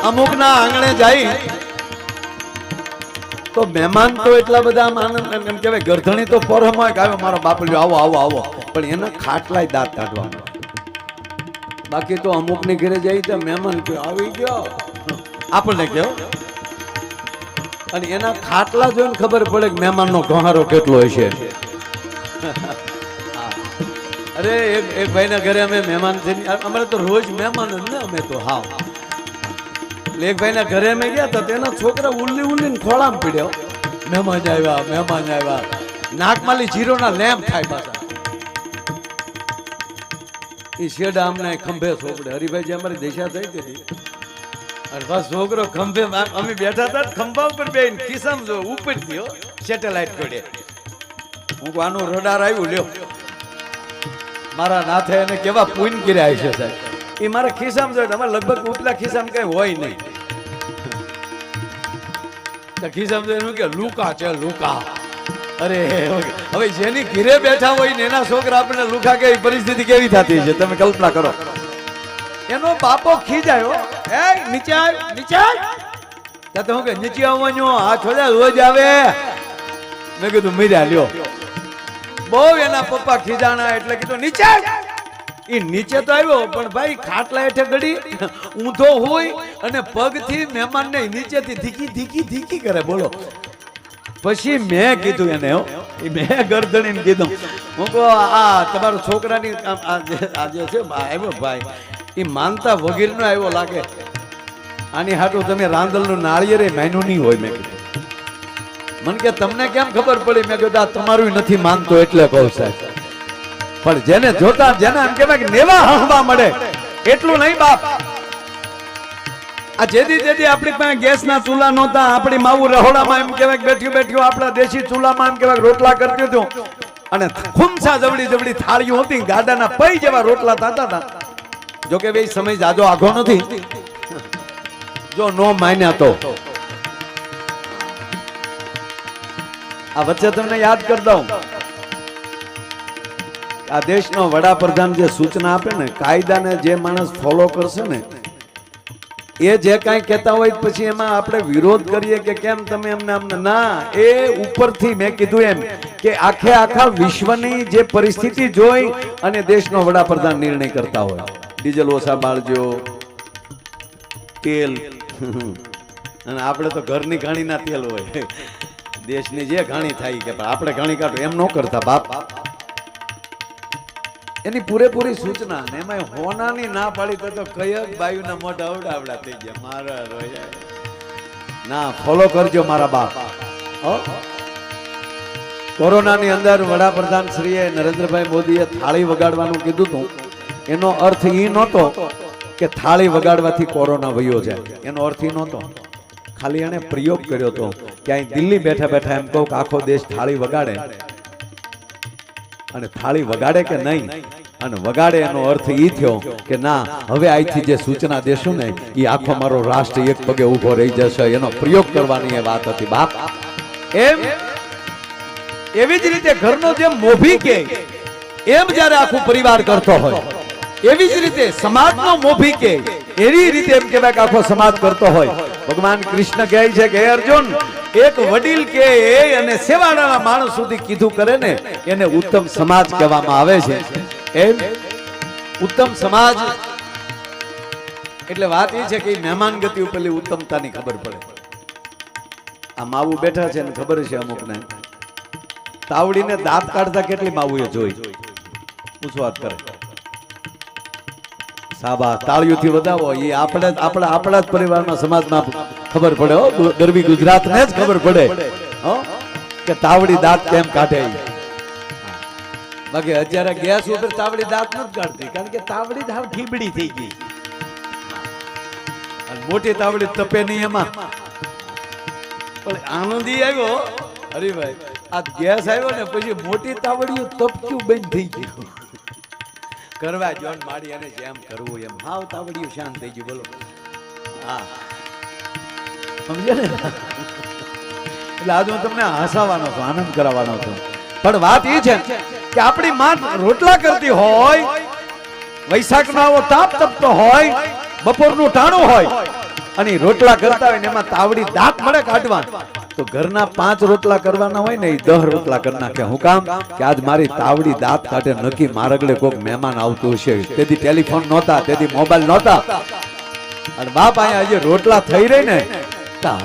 અમુક ના આંગણે જાય તો મહેમાન તો એટલા બધા આનંદ એમ કહેવાય ગરધણી તો પરહમાં આવ્યો મારો બાપલ્યો આવો આવો આવો પણ એના ખાટલાય દાંત કાઢવાનું બાકી તો અમુક ની ઘરે જાય તો મહેમાન કે આવી ગયો આપણને કહો અને એના ખાટલા જોઈને ખબર પડે કે મહેમાનનો ગહારો કેટલો હશે અરે એક ભાઈના ઘરે અમે મહેમાન છે અમારે તો રોજ મહેમાન જ ને અમે તો હાવ એક ભાઈના ઘરે અમે ગયા તો તેના છોકરા ઉલ્લી ઉલ્લીને ખોળામાં પીડ્યો મહેમાન આવ્યા નાકમાલી જીરોના લેમ્પ થાય પાછા એ શેડા અમને ખંભે સોપડે હરિભાઈ જે અમારી દિશા થઈ હતી અને બસ છોકરો ખંભે અમે બેઠા હતા ખંભા ઉપર બેન ખિસ્સામાં જો ઉપર થયો સેટેલાઇટ પડે હું આનું રડાર આવ્યું લ્યો મારા નાથે એને કેવા પૂન કર્યા છે સાહેબ એ મારા ખિસ્સામાં જોયું અમારે લગભગ ઉપલા ખિસ્સામાં કઈ હોય નહીં ખિસ્સામાં જોયું કે લુકા છે લુકા અરે હવે જેની ઘીરે બેઠા હોય ને એના છોકરા આપણને લુકા કેવી પરિસ્થિતિ કેવી થતી છે તમે કલ્પના કરો એનો બાપો ખીજાયો એ નીચે ત્યાં તો હું કે નીચે આવવાનો આ છોડા રોજ આવે મેં કીધું મીર્યા લ્યો બહુ એના પપ્પા ખીજાણા એટલે કીધું નીચે એ નીચે તો આવ્યો પણ ભાઈ ખાટલા હેઠે ગડી ઊંધો હોય અને પગથી મહેમાનને નીચેથી ધીકી કરે બોલો પછી મેં કીધું એને મેં ગરદણીને કીધું હું કહું આ તમારો છોકરાની આ જે છે આવ્યો ભાઈ એ માનતા વગેરેનો આવ્યો લાગે આની હાટું તમે રાંદલનું નાળિયેર માન્યું નહીં હોય મેં કીધું મને કે તમને કેમ ખબર પડી મેં કીધું આ તમારું નથી માનતો એટલે કહું સાહેબ પણ જેને જોતા જેને એમ કહેવાય કે નેવા હસવા મળે એટલું નહીં બાપ આ જેદી આપણી પાસે ગેસના ચૂલા નહોતા આપણી માવું રહોડામાં એમ કહેવાય બેઠ્યું આપણા દેશી ચૂલામાં એમ કહેવાય રોટલા કરતી હતું અને ખુમસા જવડી થાળીઓ હતી ગાડાના પૈ જેવા રોટલા થતા હતા જો કે ભાઈ સમય જાજો આઘો નથી જો નો માન્યા તો આ વચ્ચે તમને યાદ કરી દઉં આ દેશનો વડાપ્રધાન જે સૂચના આપે ને કાયદાને જે માણસ ફોલો કરશે ને એ જે કાંઈ કહેતા હોય પછી એમાં આપણે વિરોધ કરીએ કે કેમ તમે એમને ના એ ઉપરથી મેં કીધું એમ કે આખા વિશ્વની જે પરિસ્થિતિ જોઈ અને દેશનો વડાપ્રધાન નિર્ણય કરતા હોય ડીઝલ ઓછા બાળજો તેલ અને આપણે તો ઘરની ઘાણીના તેલ હોય દેશની જે ઘાણી થાય કે આપણે ઘાણી કાઢો એમ ન કરતા બાપ એની પૂરેપૂરી સૂચના ને એમાં હોનાની ના પાડી તો કયક બાયુના મોઢા અવડાવડા થઈ ગયા મારા રોયા ના ફોલો કરજો મારા બાપ કોરોનાની અંદર વડાપ્રધાન શ્રીએ નરેન્દ્રભાઈ મોદીએ થાળી વગાડવાનું કીધું હતું એનો અર્થ એ નહોતો કે થાળી વગાડવાથી કોરોના વયો જાય એનો અર્થ એ નહોતો ખાલી એને પ્રયોગ કર્યો હતો કે અહીં દિલ્હી બેઠા એમ કહું કે આખો દેશ થાળી વગાડે અને થાળી વગાડે કે નહીં અને વગાડે એનો અર્થ એ થયો કે ના હવે અહીંથી જે સૂચના દેશું ને એ આખો મારો રાષ્ટ્ર એક પગે ઉભો રહી જશે એનો પ્રયોગ કરવાની એ વાત હતી બાપ એમ એવી જ રીતે ઘરનો જેમ મોભી કે એમ જ્યારે આખું પરિવાર કરતો હોય એવી જ રીતે સમાજનો મોભી કે એવી રીતે એમ કહેવાય કે આખો સમાજ કરતો હોય ભગવાન કૃષ્ણ કહે છે કે હે અર્જુન એક વડીલ કે અને સેવાળાના માણસ સુધી કીધું કરે ને એને ઉત્તમ સમાજ કહેવામાં આવે છે એમ ઉત્તમ સમાજ એટલે વાત એ છે કે મહેમાન ગતિ ઉપરની ઉત્તમતાની ખબર પડે આ માવું બેઠા છે ને ખબર છે અમુકને તાવડીને દાંત કાઢતા કેટલી માવુએ જોઈ પૂછવાત કરે સાબા તાળીઓથી વધાવો એ આપણા જ પરિવારના સમાજમાં ખબર પડે ગરવી ગુજરાતને જ ખબર પડે કે તાવડી દાંત કેમ કાઢે બાકી અત્યારે ગેસ ઉપર તાવડી દાંત નથી કાઢતી કારણ કે તાવડી હાવ ઠીબડી થઈ ગઈ અને મોટી તાવડી તપે નહીં એમાં પણ આનંદી આવ્યો હરીભાઈ આ ગેસ આવ્યો ને પછી મોટી તાવડીઓ તપક્યું બંધ થઈ ગયું કરવા જોન માડી અને જેમ કરવું એમ હાવ તાવડીઓ શાંત થઈ ગયું બોલો હા સમજે ને એટલે આજ હું તમને હસાવવાનો છું આનંદ કરાવવાનો છું પણ વાત એ છે કે આપણી માં રોટલા કરતી હોય વૈશાખ નો આવો તાપ તપતો હોય બપોરનું ટાણું હોય અને ઈ રોટલા કરતા હોય ને એમાં તાવડી દાંત મળે કાઢવા, તો ઘરના 5 રોટલા કરવાના હોય ને એ 10 રોટલા કરી નાખે. હું કામ કે આજ મારી તાવડી દાંત કાઢે, નક્કી મારગડે કોઈક મહેમાન આવતું હશે. તેથી ટેલિફોન નહોતા, તેથી મોબાઈલ નહોતા, અને બાપ અહીંયા જે રોટલા થઈ રહી ને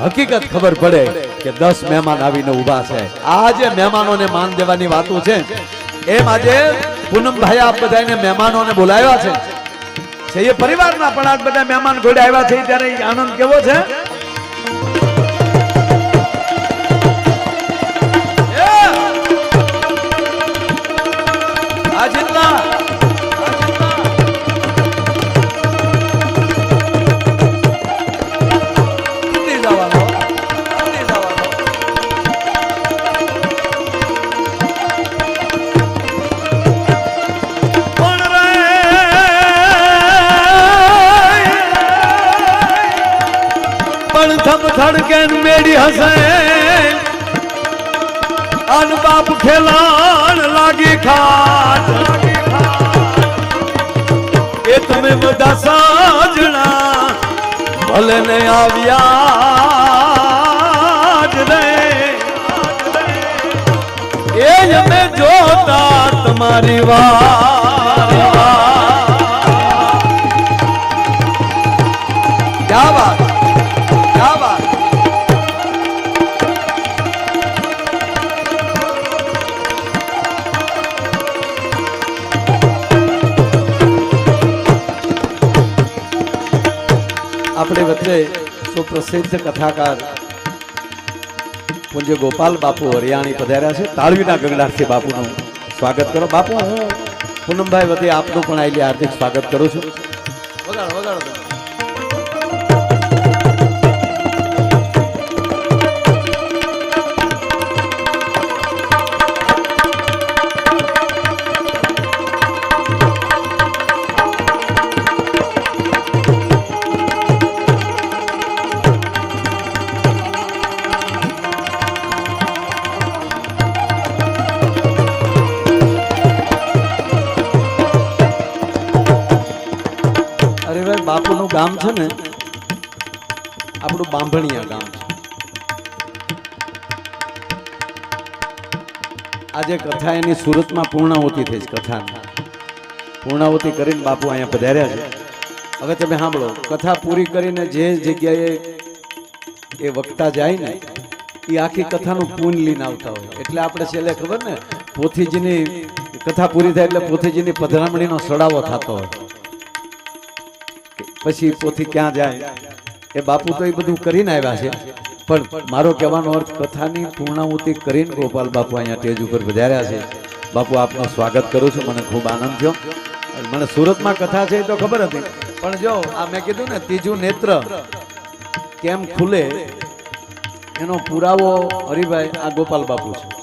હકીકત ખબર પડે કે 10 મહેમાન આવીને ઉભા છે. આ જે મહેમાનોને માન દેવાની વાતો છે, એમ આજે પૂનમભાઈ આપ બધાને મહેમાનોને બોલાવ્યા છે એ પરિવારના, પણ આજ બધા મહેમાન ઘોડે આવ્યા છે ત્યારે આનંદ કેવો છે. ધડકેન મેડી હસે અન બાપ ખેલાણ લાગી ખાટ, એ તમે બધા સાજણા ભલે ને આવ્યા જ રે, એ અમે જોતા તમારી વાત. ક્યા વાત, ક્યા વાત. આપણે વચ્ચે સુપ્રસિદ્ધ કથાકાર પૂજ્ય ગોપાલ બાપુ હરિયાણી પધાર્યા છે. તાળવીના ગગડાથી બાપુનું સ્વાગત કરો. બાપુ હું પૂનમભાઈ વતી આપનું પણ આટલી હાર્દિક સ્વાગત કરું છું. વગાડો વગાડો. બાપુનું ગામ છે ને આપણું બાંભણિયા ગામ છે. આજે કથા એની સુરતમાં પૂર્ણાહુતિ થઈ છે. કથાની પૂર્ણાહુતિ કરીને બાપુ અહીંયા પધાર્યા છે. હવે તમે સાંભળો, કથા પૂરી કરીને જે જગ્યાએ એ વક્તા જાય ને એ આખી કથાનું પૂન લઈને આવતા હોય. એટલે આપણે છેલ્લે ખબર ને પોથીજીની કથા પૂરી થાય એટલે પોથીજીની પધરામણીનો સડાવો થતો હોય. પછી પોથી ક્યાં જાય એ બાપુ તો એ બધું કરીને આવ્યા છે, પણ મારો કહેવાનો અર્થ કથાની પૂર્ણાહુતિ કરીને ગોપાલ બાપુ અહીંયા સ્ટેજ ઉપર પધાર્યા છે. બાપુ આપનું સ્વાગત કરું છું. મને ખૂબ આનંદ થયો. મને સુરતમાં કથા છે એ તો ખબર હતી, પણ જો આ મેં કીધું ને ત્રીજું નેત્ર કેમ ખુલે એનો પુરાવો હરિભાઈ આ ગોપાલ બાપુ છે.